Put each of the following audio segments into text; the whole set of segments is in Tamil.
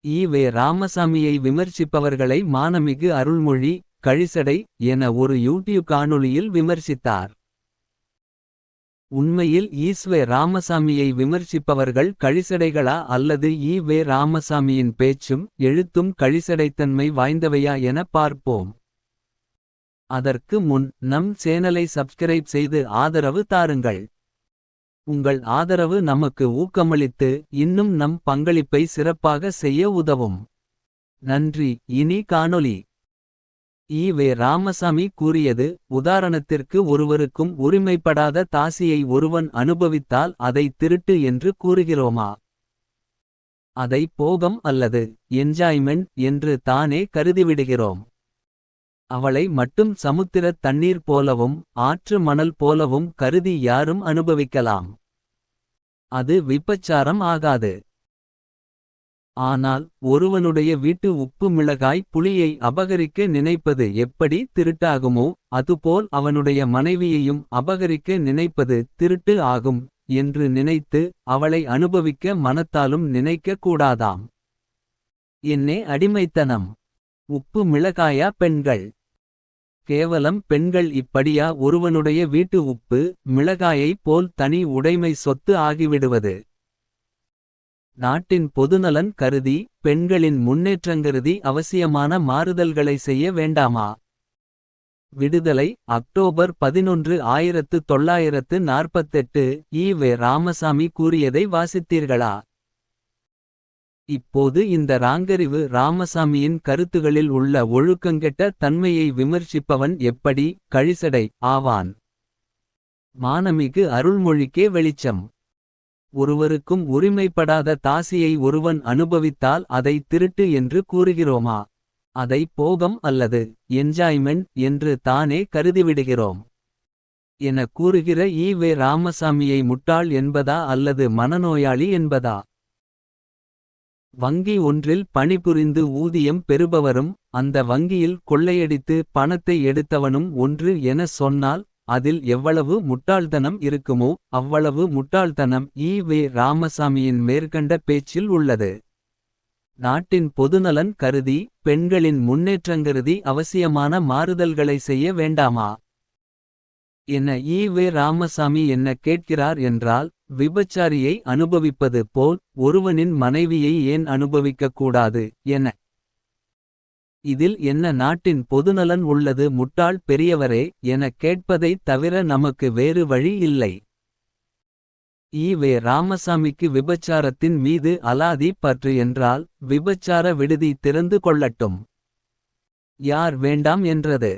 ஈ.வே. ராமசாமியை விமர்சிப்பவர்களை மானமிகு அருள்மொழி கழிசடை என ஒரு யூடியூப் காணொளியில் விமர்சித்தார். உண்மையில் ஈஸ்வே ராமசாமியை விமர்சிப்பவர்கள் கழிசடைகளா அல்லது ஈ.வே. ராமசாமியின் பேச்சும் எழுத்தும் கழிசடைத்தன்மை வாய்ந்தவையா என பார்ப்போம். அதற்கு முன் நம் சேனலை சப்ஸ்கிரைப் செய்து ஆதரவு தாருங்கள். உங்கள் ஆதரவு நமக்கு ஊக்கமளித்து இன்னும் நம் பங்களிப்பை சிறப்பாக செய்ய உதவும். நன்றி. இனி காணொளி. ஈ.வே. ராமசாமி கூறியது: உதாரணத்திற்கு ஒருவருக்கும் உரிமைப்படாத தாசியை ஒருவன் அனுபவித்தால் அதை திருட்டு என்று கூறுகிறோமா? அதை போகம் அல்லது என்ஜாய்மெண்ட் என்று தானே கருதிவிடுகிறோம். அவளை மட்டும் சமுத்திரத் தண்ணீர் போலவும் ஆற்று மணல் போலவும் கருதி யாரும் அனுபவிக்கலாம். அது விபச்சாரம் ஆகாது. ஆனால் ஒருவனுடைய வீட்டு உப்பு மிளகாய் புளியை அபகரிக்க நினைப்பது எப்படி திருட்டாகுமோ அதுபோல் அவனுடைய மனைவியையும் அபகரிக்க நினைப்பது திருட்டு ஆகும் என்று நினைத்து அவளை அனுபவிக்க மனத்தாலும் நினைக்க கூடாதாம். என்னே அடிமைத்தனம்! உப்பு மிளகாயா பெண்கள்? கேவலம் பெண்கள் இப்படியா ஒருவனுடைய வீட்டு உப்பு மிளகாயைப் போல் தனி உடைமை சொத்து ஆகிவிடுவது? நாட்டின் பொதுநலன் கருதி பெண்களின் முன்னேற்றங்கருதி அவசியமான மாறுதல்களை செய்ய வேண்டாமா? விடுதலை அக்டோபர் 11 1948. ஈ.வே. ராமசாமி கூறியதை வாசித்தீர்களா? இப்போது இந்த ராங்கறிவு ராமசாமியின் கருத்துகளில் உள்ள ஒழுக்கங்கெட்ட தன்மையை விமர்சிப்பவன் எப்படி கழிசடை ஆவான்? மானமிகு அருள்மொழிக்கே வெளிச்சம். ஒருவருக்கும் உரிமைப்படாத தாசியை ஒருவன் அனுபவித்தால் அதை திருட்டு என்று கூறுகிறோமா? அதை போகம் அல்லது என்ஜாய்மெண்ட் என்று தானே கருதிவிடுகிறோம் என கூறுகிற ஈ.வே. ராமசாமியை முட்டாள் என்பதா அல்லது மனநோயாளி என்பதா? வங்கி ஒன்றில் பணிபுரிந்து ஊதியம் பெறுபவரும் அந்த வங்கியில் கொள்ளையடித்து பணத்தை எடுத்தவனும் ஒன்று என சொன்னால் அதில் எவ்வளவு முட்டாள்தனம் இருக்குமோ அவ்வளவு முட்டாள்தனம் ஈ.வே. ராமசாமியின் மேற்கண்ட பேச்சில் உள்ளது. நாட்டின் பொதுநலன் கருதி பெண்களின் முன்னேற்றங்கருதி அவசியமான மாறுதல்களை செய்ய வேண்டாமா என ஈ.வே. ராமசாமி என்ன கேட்கிறார் என்றால், விபச்சாரியை அனுபவிப்பது போல் ஒருவனின் மனைவியை ஏன் அனுபவிக்கக் கூடாது என. இதில் என்ன நாட்டின் பொதுநலன் உள்ளது முட்டாள் பெரியவரே எனக் கேட்பதைத் தவிர நமக்கு வேறு வழி இல்லை. ஈ.வே. ராமசாமிக்கு விபச்சாரத்தின் மீது அலாதி பற்று என்றால் விபச்சார விடுதி திறந்து கொள்ளட்டும். யார் வேண்டாம் என்றது?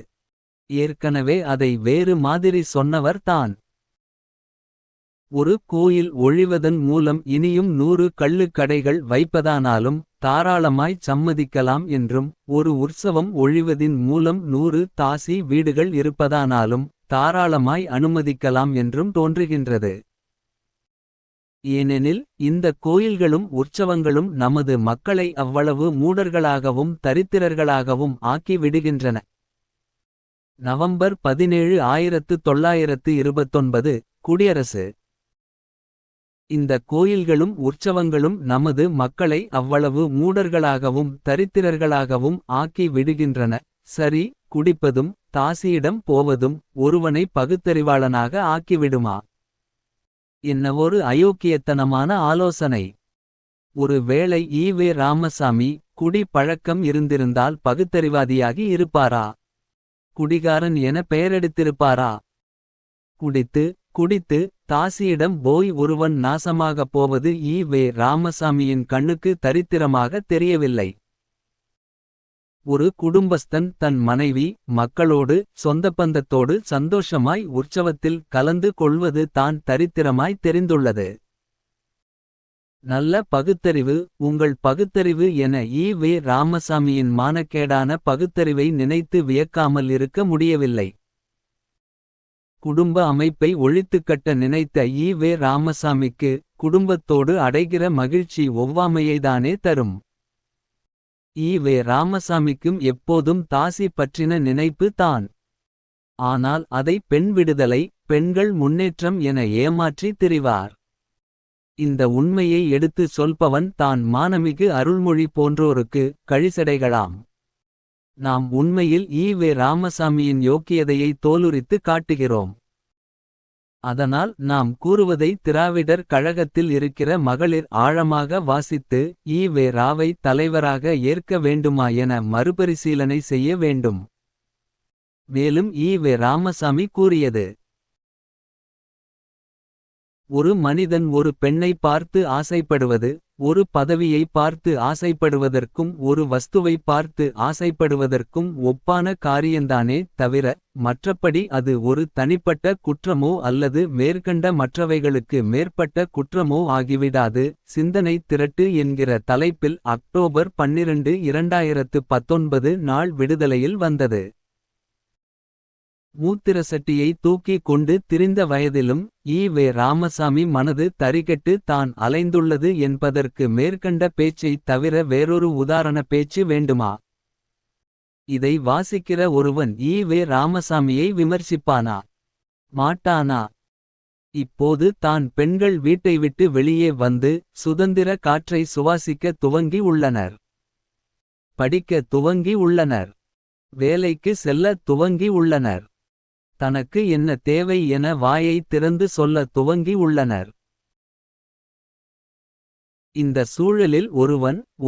ஏற்கனவே அதை வேறு மாதிரி சொன்னவர் தான். ஒரு கோயில் ஒழிவதன் மூலம் இனியும் 100 கள்ளுக் கடைகள் வைப்பதானாலும் தாராளமாய்ச் சம்மதிக்கலாம் என்றும், ஒரு உற்சவம் ஒழிவதின் மூலம் 100 தாசி வீடுகள் இருப்பதானாலும் தாராளமாய் அனுமதிக்கலாம் என்றும் தோன்றுகின்றது. ஏனெனில் இந்த கோயில்களும் உற்சவங்களும் நமது மக்களை அவ்வளவு மூடர்களாகவும் தரித்திரர்களாகவும் ஆக்கி விடுகின்றன. நவம்பர் 17 1929 குடியரசு. இந்த கோயில்களும் உற்சவங்களும் நமது மக்களை அவ்வளவு மூடர்களாகவும் தரித்திரர்களாகவும் ஆக்கி விடுகின்றன. சரி, குடிப்பதும் தாசியிடம் போவதும் ஒருவனை பகுத்தறிவாளனாக ஆக்கிவிடுமா? என்னவொரு அயோக்கியத்தனமான ஆலோசனை! ஒரு வேளை ஈ.வே. ராமசாமி குடி பழக்கம் இருந்திருந்தால் பகுத்தறிவாதியாகி இருப்பாரா? குடிகாரன் என பெயரெடுத்திருப்பாரா? குடித்து குடித்து தாசியிடம் போய் ஒருவன் நாசமாகப் போவது ஈ.வே. ராமசாமியின் கண்ணுக்கு தரித்திரமாக தெரியவில்லை. ஒரு குடும்பஸ்தன் தன் மனைவி மக்களோடு சொந்தபந்தத்தோடு சந்தோஷமாய் உற்சவத்தில் கலந்து கொள்வது தான் தரித்திரமாய் தெரிந்துள்ளது. நல்ல பகுத்தறிவு உங்கள் பகுத்தறிவு என ஈ.வே. ராமசாமியின் மானக்கேடான பகுத்தறிவை நினைத்து வியக்காமல் இருக்க முடியவில்லை. குடும்ப அமைப்பை ஒழித்துக்கட்ட நினைத்த ஈ.வே. ராமசாமிக்கு குடும்பத்தோடு அடைகிற மகிழ்ச்சி ஒவ்வாமையைதானே தரும். ஈ.வே. ராமசாமிக்கும் எப்போதும் தாசி பற்றின நினைப்பு தான். ஆனால் அதை பெண் விடுதலை பெண்கள் முன்னேற்றம் என ஏமாற்றி திரிவார். இந்த உண்மையை எடுத்து சொல்பவன் தான் மானமிகு அருள்மொழி போன்றோருக்கு கழிசடைகளாம். நாம் உண்மையில் ஈ.வே. ராமசாமியின் யோக்கியதையை தோலுரித்து காட்டுகிறோம். அதனால் நாம் கூறுவதை திராவிடர் கழகத்தில் இருக்கிற மகளிர் ஆழமாக வாசித்து ஈ.வே. ராவை தலைவராக ஏற்க வேண்டுமா என மறுபரிசீலனை செய்ய வேண்டும். மேலும் ஈ.வே. ராமசாமி கூறியது: ஒரு மனிதன் ஒரு பெண்ணை பார்த்து ஆசைப்படுவது ஒரு பதவியை பார்த்து ஆசைப்படுவதற்கும் ஒரு வஸ்துவை பார்த்து ஆசைப்படுவதற்கும் ஒப்பான காரியந்தானே தவிர மற்றபடி அது ஒரு தனிப்பட்ட குற்றமோ அல்லது மேற்கண்ட மற்றவைகளுக்கு மேற்பட்ட குற்றமோ ஆகிவிடாது. சிந்தனை திரட்டு என்கிற தலைப்பில் அக்டோபர் 12, 2019 நாள் விடுதலையில் வந்தது. மூத்திரசட்டியை தூக்கி கொண்டு திரிந்த வயதிலும் ஈ.வே. ராமசாமி மனது தரிகெட்டு தான் அலைந்துள்ளது என்பதற்கு மேற்கண்ட பேச்சைத் தவிர வேறொரு உதாரண பேச்சு வேண்டுமா? இதை வாசிக்கிற ஒருவன் ஈ.வே. ராமசாமியை விமர்சிப்பானா? மாட்டானா? இப்போது தான் பெண்கள் வீட்டை விட்டு வெளியே வந்து சுதந்திர காற்றை சுவாசிக்க துவங்கி உள்ளனர். படிக்க துவங்கி உள்ளனர். வேலைக்கு செல்ல துவங்கி உள்ளனர். தனக்கு என்ன தேவை என வாயை திறந்து சொல்ல துவங்கி உள்ளனர். இந்த சூழலில்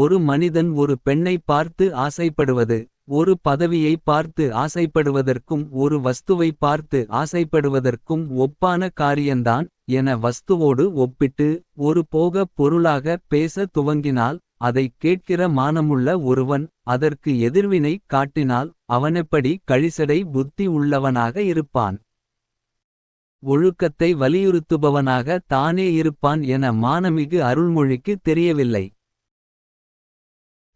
ஒரு மனிதன் ஒரு பெண்ணை பார்த்து ஆசைப்படுவது ஒரு பதவியை பார்த்து ஆசைப்படுவதற்கும் ஒரு வஸ்துவை பார்த்து ஆசைப்படுவதற்கும் ஒப்பான காரியந்தான் என வஸ்துவோடு ஒப்பிட்டு ஒரு போக பொருளாக பேச துவங்கினால் அதைக் கேட்கிற மானமுள்ள ஒருவன் அதற்கு எதிர்வினை காட்டினால் அவனெப்படி கழிசடை புத்தி உள்ளவனாக இருப்பான்? ஒழுக்கத்தை வலியுறுத்துபவனாக தானே இருப்பான் என மானமிகு அருள்மொழிக்கு தெரியவில்லை.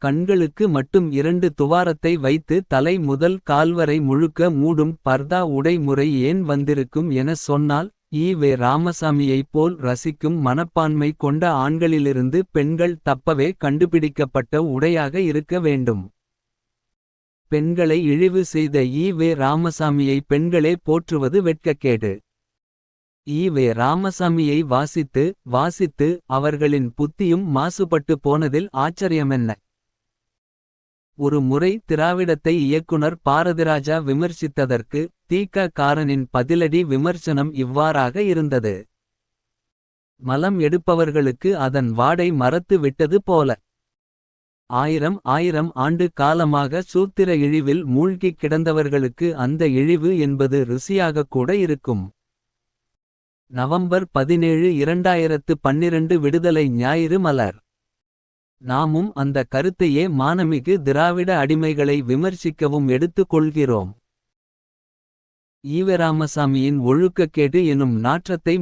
கண்களுக்கு மட்டும் 2 துவாரத்தை வைத்து தலை முதல் கால்வரை முழுக்க மூடும் பர்தா உடை முறை ஏன் வந்திருக்கும் என சொன்னால் ஈ.வே. ராமசாமியைப் போல் ரசிக்கும் மனப்பான்மை கொண்ட ஆண்களிலிருந்து பெண்கள் தப்பவே கண்டுபிடிக்கப்பட்ட உடையாக இருக்க வேண்டும். பெண்களை இழிவு செய்த ஈ.வே. ராமசாமியை பெண்களே போற்றுவது வெட்கக்கேடு. ஈ.வே. ராமசாமியை வாசித்து அவர்களின் புத்தியும் மாசுபட்டு போனதில் ஆச்சரியமென்ன? ஒரு முறை திராவிடத்தை இயக்குனர் பாரதிராஜா விமர்சித்ததற்கு தி.க.காரனின் பதிலடி விமர்சனம் இவ்வாறாக இருந்தது: மலம் எடுப்பவர்களுக்கு அதன் வாடை மறத்து விட்டது போல. 1000 ஆண்டு காலமாக சூத்திர இழிவில் மூழ்கிக் கிடந்தவர்களுக்கு அந்த இழிவு என்பது ருசியாகக் கூட இருக்கும். நவம்பர் 17, 2012 விடுதலை ஞாயிறு மலர். நாமும் அந்த கருத்தையே மானமிகு திராவிட அடிமைகளை விமர்சிக்கவும் எடுத்துக் கொள்கிறோம். ஈ.வே. ராமசாமியின் ஒழுக்கக்கேடு எனும் நாற்றத்தை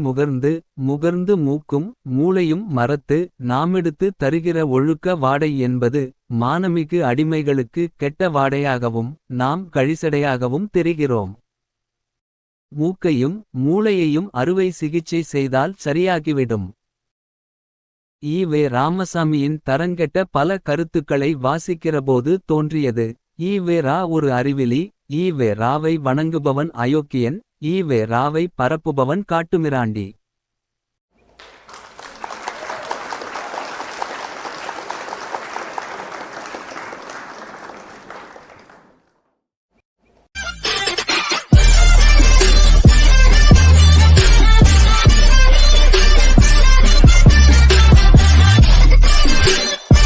முகர்ந்து மூக்கும் மூளையும் மறத்து நாமெடுத்து தருகிற ஒழுக்க வாடை என்பது மானமிகு அடிமைகளுக்கு கெட்ட வாடையாகவும் நாம் கழிசடையாகவும் தெரிகிறோம். மூக்கையும் மூளையையும் அறுவை சிகிச்சை செய்தால் சரியாகிவிடும். ஈ.வே. ராமசாமியின் தரங்கெட்ட பல கருத்துக்களை வாசிக்கிறபோது தோன்றியது: ஈ.வே. ரா ஒரு அறிவிலி, ஈ.வே. ராவை வணங்குபவன் அயோக்கியன், ஈ.வே. ராவை பரப்புபவன் காட்டுமிராண்டி.